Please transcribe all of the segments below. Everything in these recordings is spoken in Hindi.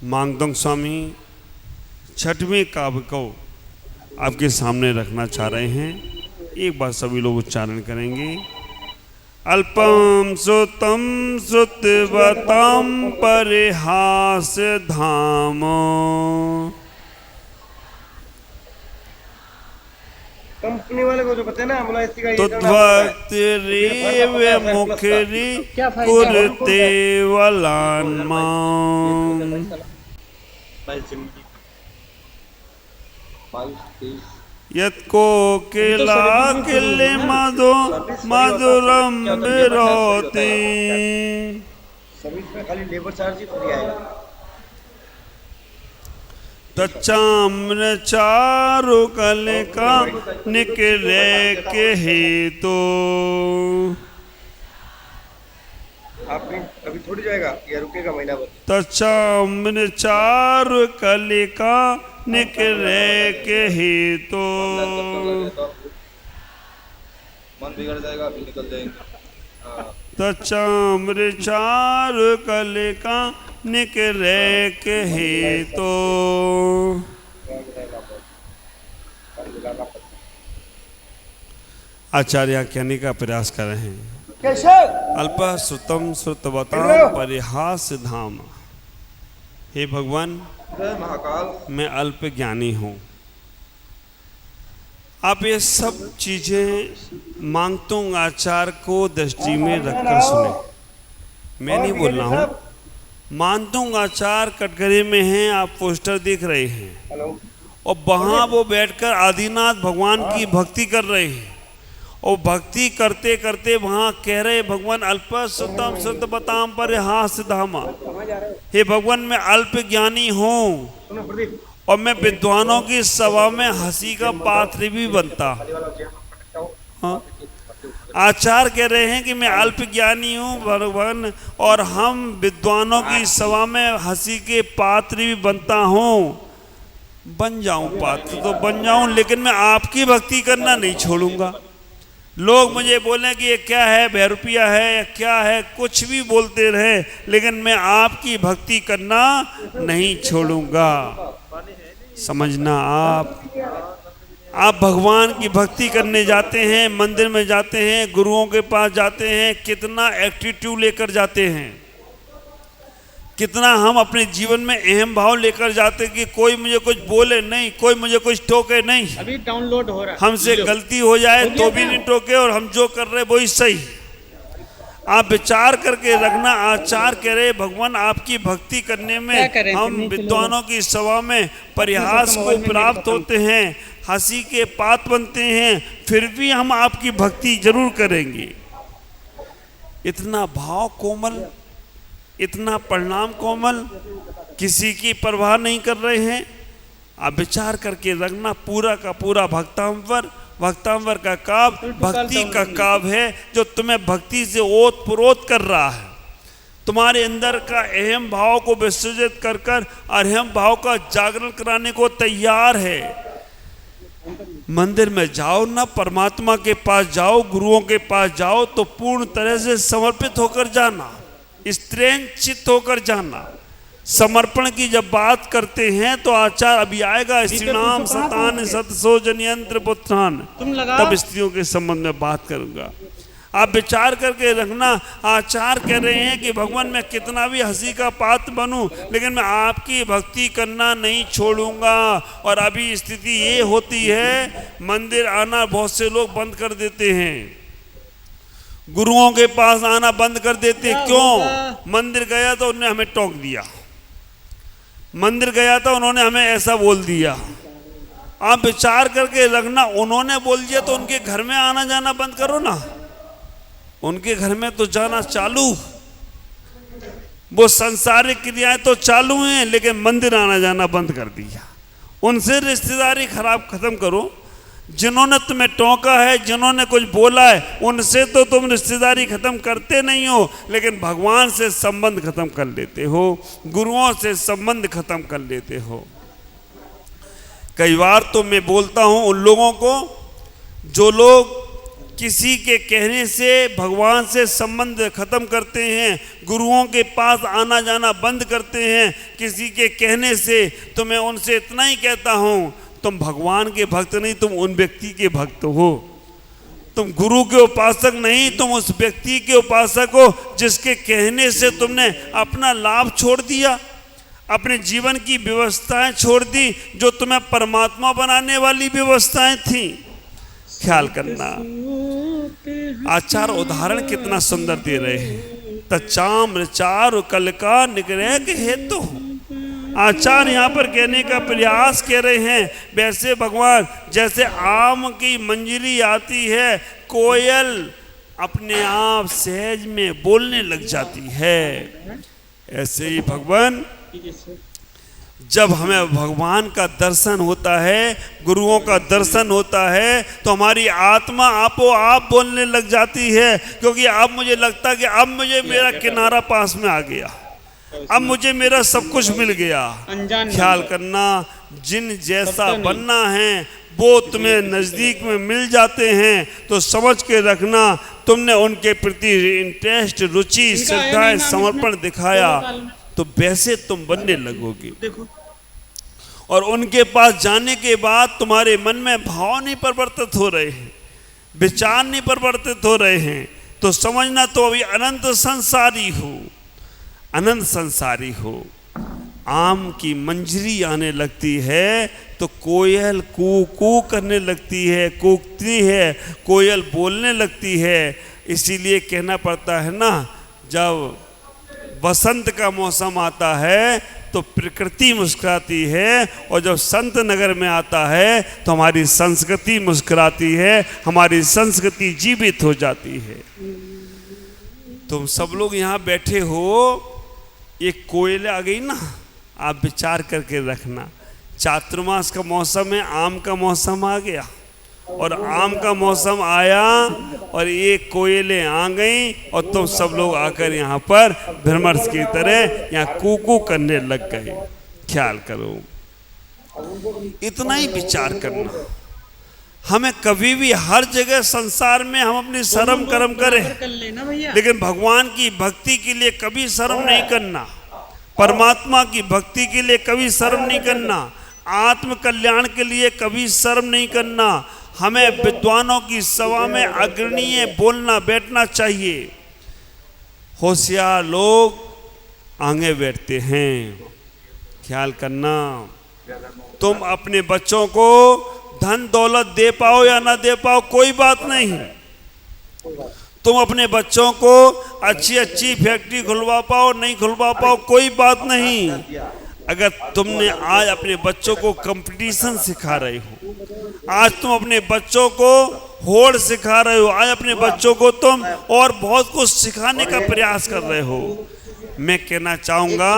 मांगदोंग स्वामी छठवें काव्य को आपके सामने रखना चाह रहे हैं। एक बार सभी लोग उच्चारण करेंगे। अल्पम सुतम श्रुतवतम परिहास धाम कंपनी वाले को जो पता है ना मुलायसी का तुद्भक्तिरेव मुखरी कुरुते वलान्मां यत्को किला किल्ले मधुरम विरोति। सर्विस में खाली लेबर चार्ज ही फ्री आएगा। तच्चाम्र चारु कलिका निकले के हेतु। आपने अभी थोड़ी जाएगा या रुकेगा महीना भर। तच्चाम्र चारु कलिका निकले के हेतु। मन बिगड़ जाएगा फिर निकल जाएंगे। तच्चाम्र चारु कलिका निकले के हेतु। आचार्य कहने का प्रयास कर रहे हैं। कैसे? अल्प श्रुतम श्रुतवताम परिहास धाम। हे भगवान, महाकाल, मैं अल्प ज्ञानी हूँ। आप ये सब चीजें मांगतों आचार को दृष्टि में रखकर सुने। मैं नहीं बोल रहा हूँ। मानतों आचार कटघरे में हैं, आप पोस्टर देख रहे हैं और वहाँ वो बैठकर आदिनाथ भगवान की भक्ति कर रहे हैं और भक्ति करते करते वहाँ कह रहे भगवान अल्प सुतम सुतवताम परिहास धामा। हे भगवान, मैं अल्प ज्ञानी हूँ और मैं विद्वानों की सभा में हंसी का पात्र भी बनता। हाँ? आचार्य कह रहे हैं कि मैं अल्प ज्ञानी हूँ भगवान और हम विद्वानों की सभा में हंसी के पात्र भी बनता हूँ। बन जाऊं पात्र तो बन जाऊं, लेकिन मैं आपकी भक्ति करना नहीं छोड़ूंगा। लोग मुझे बोले कि ये क्या है, भैरुपिया है या क्या है, कुछ भी बोलते रहे, लेकिन मैं आपकी भक्ति करना नहीं छोड़ूंगा। समझना, आप भगवान की भक्ति करने जाते हैं, मंदिर में जाते हैं, गुरुओं के पास जाते हैं, कितना एटीट्यूड लेकर जाते हैं, कितना हम अपने जीवन में अहम भाव लेकर जाते कि कोई मुझे कुछ बोले नहीं, कोई मुझे कुछ टोके नहीं। अभी डाउनलोड हो रहा है। हमसे गलती हो जाए तो भी नहीं टोके और हम जो कर रहे वही सही। आप विचार करके रखना। आचार कह रहे भगवान, आपकी भक्ति करने में हम विद्वानों की सभा में परिहास को प्राप्त होते हैं, हंसी के पात्र बनते हैं, फिर भी हम आपकी भक्ति जरूर करेंगे। इतना भाव कोमल, इतना परिणाम कोमल, किसी की परवाह नहीं कर रहे हैं। आप विचार करके रखना। पूरा का पूरा भक्तांवर का काव्य भक्ति का काव्य है, जो तुम्हें भक्ति से ओत प्रोत कर रहा है। तुम्हारे अंदर का अहम भाव को विसर्जित कर कर अहम भाव का जागरण कराने को तैयार है। मंदिर में जाओ ना, परमात्मा के पास जाओ, गुरुओं के पास जाओ तो पूर्ण तरह से समर्पित होकर जाना, स्त्रीन चित्त होकर जाना। समर्पण की जब बात करते हैं तो आचार अभी आएगा, श्री नाम सतान सतसो जनयंत्र पुत्रान, तब स्त्रियों के संबंध में बात करूंगा। आप विचार करके रखना। आचार कह रहे हैं कि भगवान, मैं कितना भी हंसी का पात्र बनूं, लेकिन मैं आपकी भक्ति करना नहीं छोड़ूंगा। और अभी स्थिति ये होती है, मंदिर आना बहुत से लोग बंद कर देते हैं, गुरुओं के पास आना बंद कर देते। क्यों? मंदिर गया तो उन्होंने हमें टोक दिया, मंदिर गया तो उन्होंने हमें ऐसा बोल दिया। आप विचार करके रखना, उन्होंने बोल दिया तो उनके घर में आना जाना बंद करो ना। उनके घर में तो जाना चालू, वो संसारिक क्रियाएं तो चालू हैं, लेकिन मंदिर आना जाना बंद कर दिया। उनसे रिश्तेदारी खत्म करो। जिन्होंने तुम्हें टोका है, जिन्होंने कुछ बोला है, उनसे तो तुम रिश्तेदारी खत्म करते नहीं हो, लेकिन भगवान से संबंध खत्म कर लेते हो, गुरुओं से संबंध खत्म कर लेते हो। कई बार तो मैं बोलता हूं उन लोगों को जो लोग किसी के कहने से भगवान से संबंध खत्म करते हैं, गुरुओं के पास आना जाना बंद करते हैं किसी के कहने से। तो मैं उनसे इतना ही कहता हूँ, तुम भगवान के भक्त नहीं, तुम उन व्यक्ति के भक्त हो। तुम गुरु के उपासक नहीं, तुम उस व्यक्ति के उपासक हो जिसके कहने से तुमने अपना लाभ छोड़ दिया, अपने जीवन की व्यवस्थाएं छोड़ दी जो तुम्हें परमात्मा बनाने वाली व्यवस्थाएं थी। ख्याल करना, आचार्य उदाहरण कितना सुंदर दे रहे हैं। तचाम्र चारु कल का निग्रह के हेतु आचार्य यहाँ पर कहने का प्रयास कर रहे हैं। वैसे भगवान जैसे आम की मंजरी आती है, कोयल अपने आप सहज में बोलने लग जाती है, ऐसे ही भगवान जब हमें भगवान का दर्शन होता है, गुरुओं का दर्शन होता है, तो हमारी आत्मा आपो आप बोलने लग जाती है। क्योंकि अब मुझे लगता है कि अब मुझे मेरा किनारा पास में आ गया, अब मुझे मेरा सब कुछ मिल गया। ख्याल करना, जिन जैसा बनना है वो तुम्हें नज़दीक में मिल जाते हैं, तो समझ के रखना तुमने उनके प्रति इंटरेस्ट, रुचि, श्रद्धा, समर्पण दिखाया तो वैसे तुम बनने लगोगे। और उनके पास जाने के बाद तुम्हारे मन में भाव नहीं परिवर्तित हो रहे हैं, विचार नहीं परिवर्तित हो रहे हैं, तो समझना तो अभी अनंत संसारी हो, अनंत संसारी हो। आम की मंजरी आने लगती है तो कोयल कू कू करने लगती है, कूकती है, कोयल बोलने लगती है। इसीलिए कहना पड़ता है ना, जब बसंत का मौसम आता है तो प्रकृति मुस्कुराती है, और जब संत नगर में आता है तो हमारी संस्कृति मुस्कुराती है, हमारी संस्कृति जीवित हो जाती है। तुम सब लोग यहाँ बैठे हो, एक कोयल आ गई ना, आप विचार करके रखना, चातुर्मास का मौसम है, आम का मौसम आ गया, और आम का मौसम आया और ये कोयलें आ गई और तुम सब लोग आकर यहाँ पर भ्रमर की तरह यहाँ कूकू करने लग गए। ख्याल करो, इतना ही विचार करना। हमें कभी भी हर जगह संसार में हम अपनी शर्म कर्म करें, लेकिन भगवान की भक्ति के लिए कभी शर्म नहीं करना, परमात्मा की भक्ति के लिए कभी शर्म नहीं करना, आत्म कल्याण के लिए कभी शर्म नहीं करना। हमें विद्वानों की सभा में अग्रणीय बोलना बैठना चाहिए। होशियार लोग आगे बैठते हैं। ख्याल करना, तुम अपने बच्चों को धन दौलत दे पाओ या ना दे पाओ कोई बात नहीं, तुम अपने बच्चों को अच्छी अच्छी फैक्ट्री खुलवा पाओ नहीं खुलवा पाओ कोई बात नहीं। अगर तुमने आज अपने बच्चों को कंपटीशन सिखा रहे हो, आज तुम अपने बच्चों को होड़ सिखा रहे हो, आज अपने बच्चों को तुम और बहुत कुछ सिखाने का प्रयास कर रहे हो, मैं कहना चाहूँगा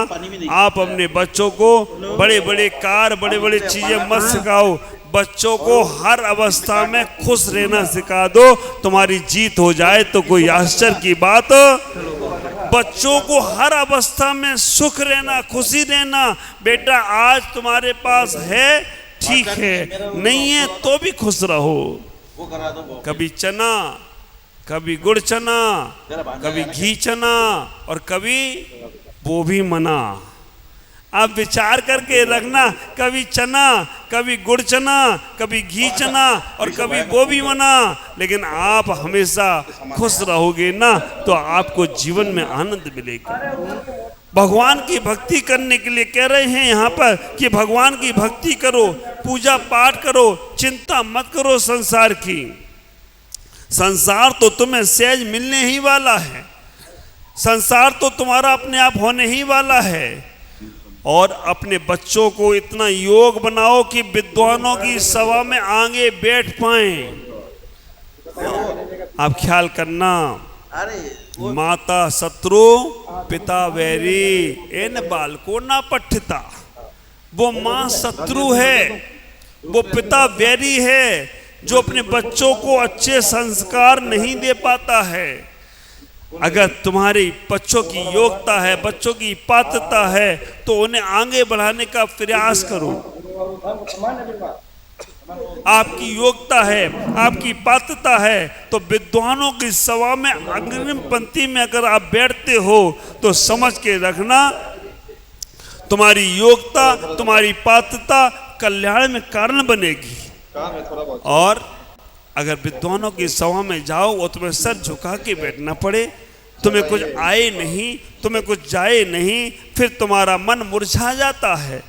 आप अपने बच्चों को बड़े बड़े कार, बड़े बड़े चीज़ें मत सिखाओ। बच्चों को हर अवस्था में खुश रहना सिखा दो, तुम्हारी जीत हो जाए तो कोई आश्चर्य की बात। बच्चों को हर अवस्था में सुख रहना, खुशी रहना। बेटा आज तुम्हारे पास है ठीक है, नहीं है तो भी खुश रहो। कभी चना, कभी गुड़ चना, कभी घी चना और कभी वो भी मना। आप विचार करके रखना, कभी चना, कभी गुड़ चना, कभी घी चना और कभी वो भी मना, लेकिन आप हमेशा खुश रहोगे ना तो आपको जीवन में आनंद मिलेगा। भगवान की भक्ति करने के लिए कह रहे हैं यहाँ पर कि भगवान की भक्ति करो, पूजा पाठ करो, चिंता मत करो संसार की। संसार तो तुम्हें सहज मिलने ही वाला है, संसार तो तुम्हारा अपने आप होने ही वाला है। और अपने बच्चों को इतना योग बनाओ कि विद्वानों की सभा में आगे बैठ पाएं। आप ख्याल करना, माता शत्रु पिता वैरी इन बालको ना पठिता। वो माँ शत्रु है, वो पिता वैरी है जो अपने बच्चों को अच्छे संस्कार नहीं दे पाता है। अगर तुम्हारी बच्चों की योग्यता है, बच्चों की पात्रता है तो उन्हें आगे बढ़ाने का प्रयास करो। आपकी योग्यता है, आपकी पात्रता है, तो विद्वानों की सभा में अग्रिम पंक्ति में अगर आप बैठते हो तो समझ के रखना, तुम्हारी योग्यता, तुम्हारी पात्रता कल्याण में कारण बनेगी। और अगर विद्वानों की सभा में जाओ और तुम्हें सर झुका के बैठना पड़े, तुम्हें कुछ आए नहीं, तुम्हें कुछ जाए नहीं, फिर तुम्हारा मन मुरझा जाता है।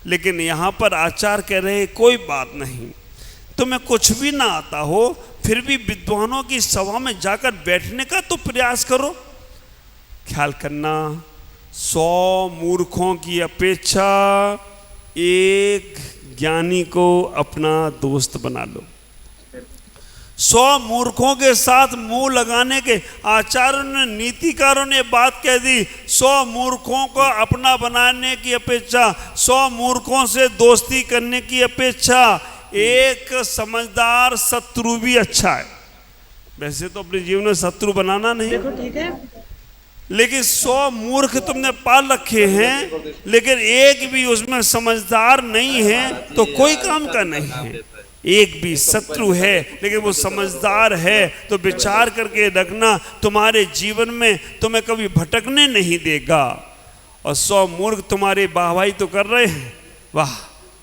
लेकिन यहाँ पर आचार्य कह रहे कोई बात नहीं, तुम्हें कुछ भी ना आता हो फिर भी विद्वानों की सभा में जाकर बैठने का तो प्रयास करो। ख्याल करना, 100 मूर्खों की अपेक्षा एक ज्ञानी को अपना दोस्त बना लो। 100 मूर्खों के साथ मुंह लगाने के आचार्यों ने, नीतिकारों ने बात कह दी, 100 मूर्खों को अपना बनाने की अपेक्षा, 100 मूर्खों से दोस्ती करने की अपेक्षा एक समझदार शत्रु भी अच्छा है। वैसे तो अपने जीवन में शत्रु बनाना नहीं, देखो ठीक है, लेकिन 100 मूर्ख तुमने पाल रखे हैं, लेकिन एक भी उसमें समझदार नहीं है तो कोई काम का नहीं है। एक भी शत्रु है लेकिन वो समझदार है, तो विचार करके रखना, तुम्हारे जीवन में तुम्हें कभी भटकने नहीं देगा। और 100 मूर्ख तुम्हारे वाहवाही तो कर रहे हैं, वाह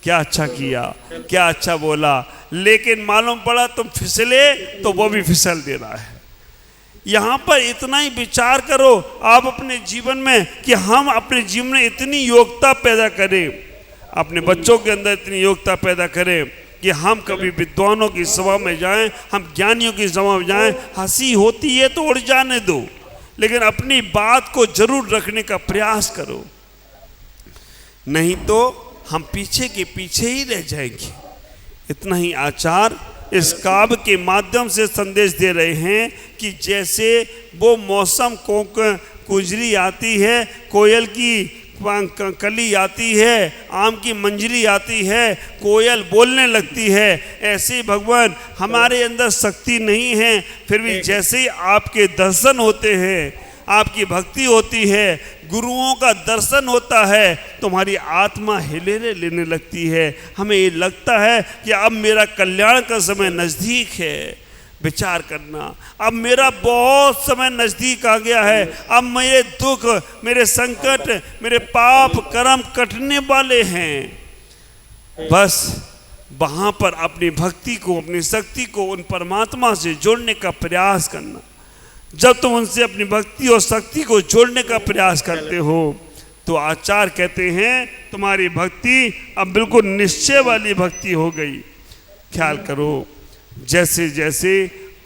क्या अच्छा किया, क्या अच्छा बोला, लेकिन मालूम पड़ा तुम फिसले तो वो भी फिसल दे रहा है। यहाँ पर इतना ही विचार करो आप अपने जीवन में कि हम अपने जीवन में इतनी योग्यता पैदा करें, अपने बच्चों के अंदर इतनी योग्यता पैदा करें कि हम कभी विद्वानों की सभा में जाएं, हम ज्ञानियों की सभा में जाएं। हंसी होती है तो उड़ जाने दो, लेकिन अपनी बात को जरूर रखने का प्रयास करो, नहीं तो हम पीछे के पीछे ही रह जाएंगे। इतना ही आचार्य इस काव्य के माध्यम से संदेश दे रहे हैं कि जैसे वो मौसम को कुजरी आती है, कोयल की कली आती है, आम की मंजरी आती है, कोयल बोलने लगती है, ऐसे ही भगवान हमारे अंदर शक्ति नहीं है, फिर भी जैसे ही आपके दर्शन होते हैं, आपकी भक्ति होती है, गुरुओं का दर्शन होता है, तुम्हारी आत्मा हिलेने लेने लगती है। हमें ये लगता है कि अब मेरा कल्याण का समय नज़दीक है। विचार करना, अब मेरा बहुत समय नज़दीक आ गया है, अब मेरे दुख, मेरे संकट, मेरे पाप कर्म कटने वाले हैं। बस वहाँ पर अपनी भक्ति को, अपनी शक्ति को उन परमात्मा से जोड़ने का प्रयास करना। जब तुम उनसे अपनी भक्ति और शक्ति को जोड़ने का प्रयास करते हो तो आचार्य कहते हैं तुम्हारी भक्ति अब बिल्कुल निश्चय वाली भक्ति हो गई। ख्याल करो, जैसे जैसे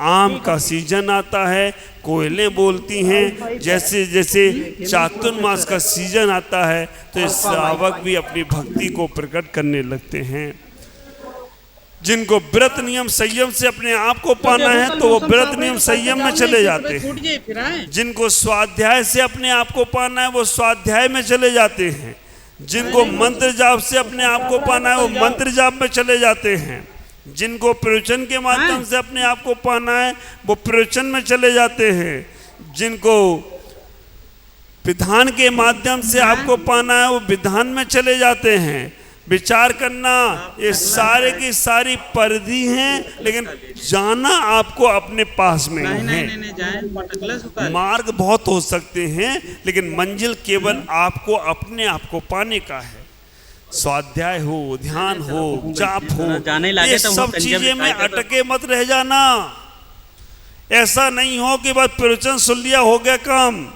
आम का सीजन आता है, कोयलें बोलती हैं, जैसे जैसे चातुर्मास का सीजन आता है तो श्रावक भी अपनी भक्ति को प्रकट करने लगते हैं। जिनको व्रत नियम संयम से अपने आप को पाना है तो वो व्रत नियम संयम में चले जाते हैं। जिनको स्वाध्याय से अपने आप को पाना है वो स्वाध्याय में चले जाते हैं। जिनको मंत्र जाप से अपने आप को पाना है वो मंत्र जाप में चले जाते हैं। जिनको प्रवचन के माध्यम से अपने आप को पाना है वो प्रवचन में चले जाते हैं। जिनको विधान के माध्यम से आपको पाना है वो विधान में चले जाते हैं। विचार करना, ये सारे की सारी परिधि हैं, लेकिन जाना आपको अपने पास में है। मार्ग बहुत हो सकते हैं लेकिन मंजिल केवल आपको अपने आप को पाने का है। स्वाध्याय हो, ध्यान हो, जाप हो, ये सब चीजें में अटके मत रह जाना। ऐसा नहीं हो कि बस प्रवचन सुन लिया हो गया काम,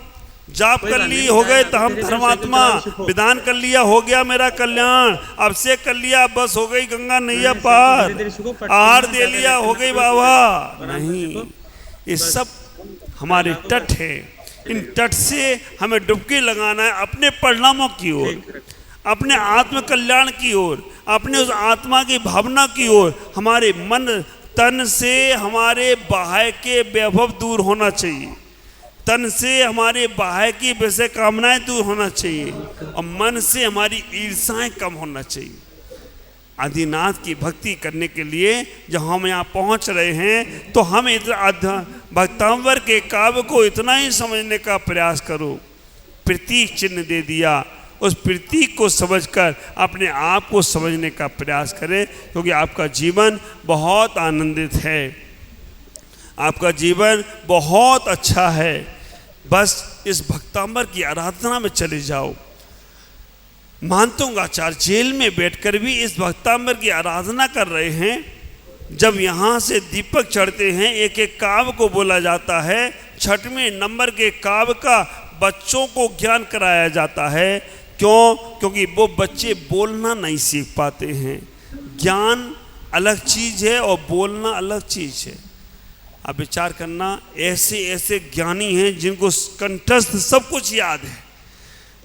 जाप कर ली हो गए तो हम धर्मात्मा, विधान कर लिया हो गया मेरा कल्याण, अभिषेक कर लिया बस हो गई गंगा नैया पार, आहार दे लिया हो गई बाबा। नहीं, ये सब हमारे तट है। इन तट से हमें डुबकी लगाना है अपने परिणामों की ओर, अपने आत्म कल्याण की ओर, अपने उस आत्मा की भावना की ओर। हमारे मन तन से हमारे बाह्य के वैभव दूर होना चाहिए, तन से हमारे बाह्य की वैसे कामनाएं दूर होना चाहिए, और मन से हमारी ईर्षाएं कम होना चाहिए। आदिनाथ की भक्ति करने के लिए जब हम यहाँ पहुँच रहे हैं तो हम भक्तांवर के काव्य को इतना ही समझने का प्रयास करो। प्रतीक चिन्ह दे दिया, उस प्रतीक को समझकर अपने आप को समझने का प्रयास करें, क्योंकि आपका जीवन बहुत आनंदित है, आपका जीवन बहुत अच्छा है। बस इस भक्तांबर की आराधना में चले जाओ। मानतोंग आचार्य जेल में बैठकर भी इस भक्तांबर की आराधना कर रहे हैं। जब यहाँ से दीपक चढ़ते हैं, एक एक काव्य को बोला जाता है। 6वें नंबर के काव्य का बच्चों को ज्ञान कराया जाता है। क्यों? क्योंकि वो बच्चे बोलना नहीं सीख पाते हैं। ज्ञान अलग चीज़ है और बोलना अलग चीज़ है। आप विचार करना, ऐसे ऐसे ज्ञानी हैं जिनको कंठस्थ सब कुछ याद है,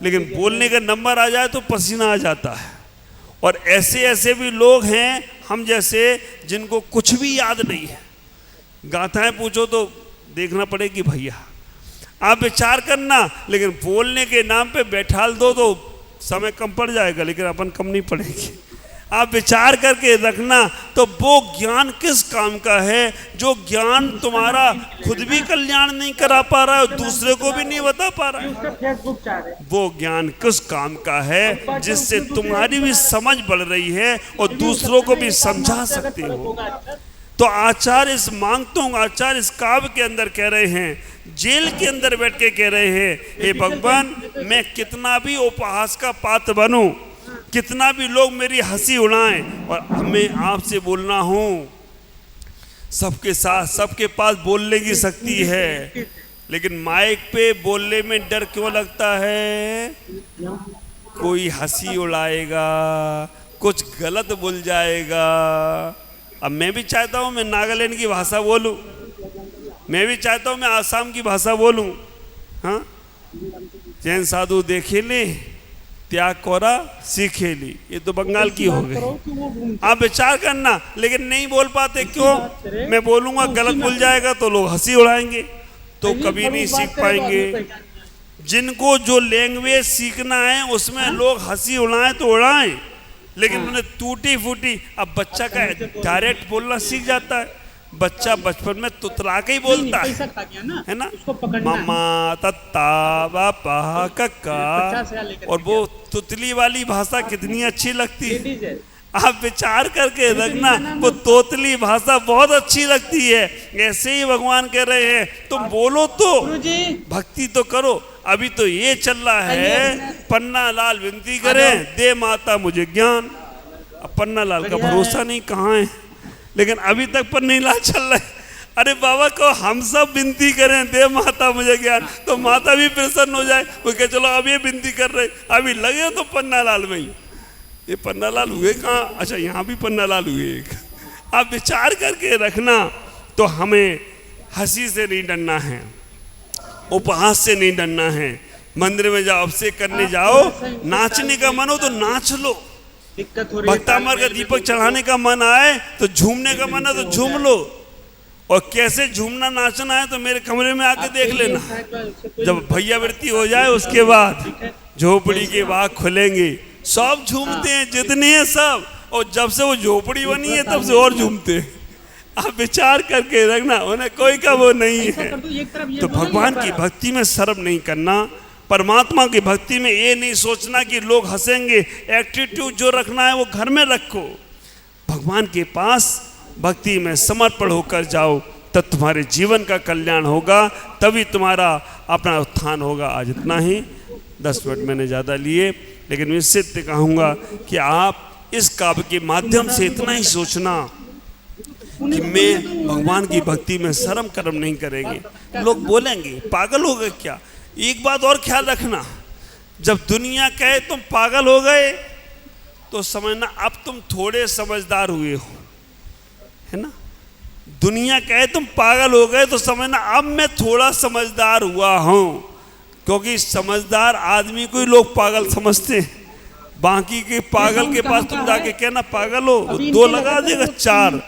लेकिन बोलने का नंबर आ जाए तो पसीना आ जाता है। और ऐसे ऐसे भी लोग हैं हम जैसे, जिनको कुछ भी याद नहीं है। गाथाएं पूछो तो देखना पड़ेगी भैया। आप विचार करना, लेकिन बोलने के नाम पे बैठाल दो तो समय कम पड़ जाएगा, लेकिन अपन कम नहीं पड़ेगी। आप विचार करके रखना, तो वो ज्ञान किस काम का है जो ज्ञान तुम्हारा खुद भी कल्याण नहीं करा पा रहा है और दूसरे को भी नहीं बता पा रहा है। वो ज्ञान किस काम का है जिससे तुम्हारी भी समझ बढ़ रही है और दूसरों को भी समझा सकते हो। तो आचार्य इस मांगतोंग आचार्य इस काव्य के अंदर कह रहे हैं, जेल के अंदर बैठ के कह रहे हैं, हे भगवान, मैं कितना भी उपहास का पात्र बनूं, कितना भी लोग मेरी हंसी उड़ाएं, और हमें आपसे बोलना हो। सबके साथ सबके पास बोलने की शक्ति है, लेकिन माइक पे बोलने में डर क्यों लगता है? कोई हंसी उड़ाएगा, कुछ गलत बोल जाएगा। अब मैं भी चाहता हूँ मैं नागालैंड की भाषा बोलूँ, मैं भी चाहता हूँ मैं आसाम की भाषा बोलूँ। हाँ, जैन साधु देखे ले त्याग कोरा सीखे ली, ये तो बंगाल की हो गई। आप विचार करना, लेकिन नहीं बोल पाते। क्यों? मैं बोलूँगा गलत बोल जाएगा तो लोग हंसी उड़ाएंगे, तो कभी नहीं सीख पाएंगे। जिनको जो लैंग्वेज सीखना है उसमें लोग हंसी उड़ाएं तो उड़ाएं, लेकिन उन्हें टूटी फूटी। अब बच्चा का डायरेक्ट बोलना सीख जाता है। बच्चा बचपन में तुतला के ही बोलता है ना, मामा तत्ता बापा कक्का, और वो तुतली वाली भाषा कितनी अच्छी लगती है। आप विचार करके रखना, वो तोतली भाषा बहुत अच्छी लगती है। ऐसे ही भगवान कह रहे हैं, तुम बोलो तो, भक्ति तो करो। अभी तो ये चल रहा है, पन्ना लाल विनती करें, दे माता मुझे ज्ञान। अब पन्ना लाल का भरोसा नहीं कहाँ है, लेकिन अभी तक पन्नी लाल चल रहा है। अरे बाबा को हम सब विनती करें, दे माता मुझे ज्ञान, तो माता भी प्रसन्न हो जाए। वो कहे चलो अब ये विनती कर रहे, अभी लगे तो पन्ना लाल में ही। ये पन्ना लाल हुए कहाँ? अच्छा, यहाँ भी पन्ना लाल हुए एक। आप विचार करके रखना, तो हमें हंसी से नहीं डरना है, उपहास से नहीं डरना है। मंदिर में जाओ, अभिषेक करने जाओ, नाचने का मन हो तो नाच लो। भक्तांबर का दीपक चढ़ाने का मन आए तो झूमने का मन है तो झूम लो। और कैसे झूमना नाचना है तो मेरे कमरे में आके देख लेना। जब भैया वृत्ति हो जाए उसके बाद झोपड़ी के बाग खुलेंगे, सब झूमते हैं, जितने हैं सब। और जब से वो झोपड़ी बनी है तब से और झूमते हैं। आप विचार करके रखना, उन्हें कोई का वो नहीं है। तो भगवान की भक्ति में शर्म नहीं करना, परमात्मा की भक्ति में ये नहीं सोचना कि लोग हंसेंगे। एटीट्यूड जो रखना है वो घर में रखो, भगवान के पास भक्ति में समर्पण होकर जाओ, तब तुम्हारे जीवन का कल्याण होगा, तभी तुम्हारा अपना उत्थान होगा। आज इतना ही, 10 मिनट मैंने ज़्यादा लिए, लेकिन निश्चित कहूँगा कि आप इस काव्य के माध्यम से इतना ही सोचना कि मैं भगवान की भक्ति में शर्म कर्म नहीं करेंगे। लोग बोलेंगे पागल हो गए क्या? एक बात और ख्याल रखना, जब दुनिया कहे तुम पागल हो गए तो समझना अब तुम थोड़े समझदार हुए हो, है ना। दुनिया कहे तुम पागल हो गए तो समझना अब मैं थोड़ा समझदार हुआ हूँ, क्योंकि समझदार आदमी को ही लोग पागल समझते हैं। बाकी के पागल के पास तुम जाके कहना पागल हो, 2 लगा देगा, 4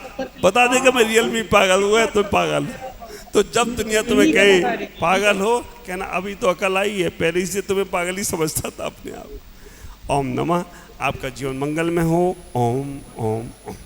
बता देगा मैं रियल में पागल हुआ है, तुम पागल। तो जब दुनिया तुम्हें कहे पागल हो, कहना अभी तो अकल आई है, पहले से तुम्हें पागल ही समझता था अपने आप। ओम नमः। आपका जीवन मंगल में हो। ओम ओम ओम।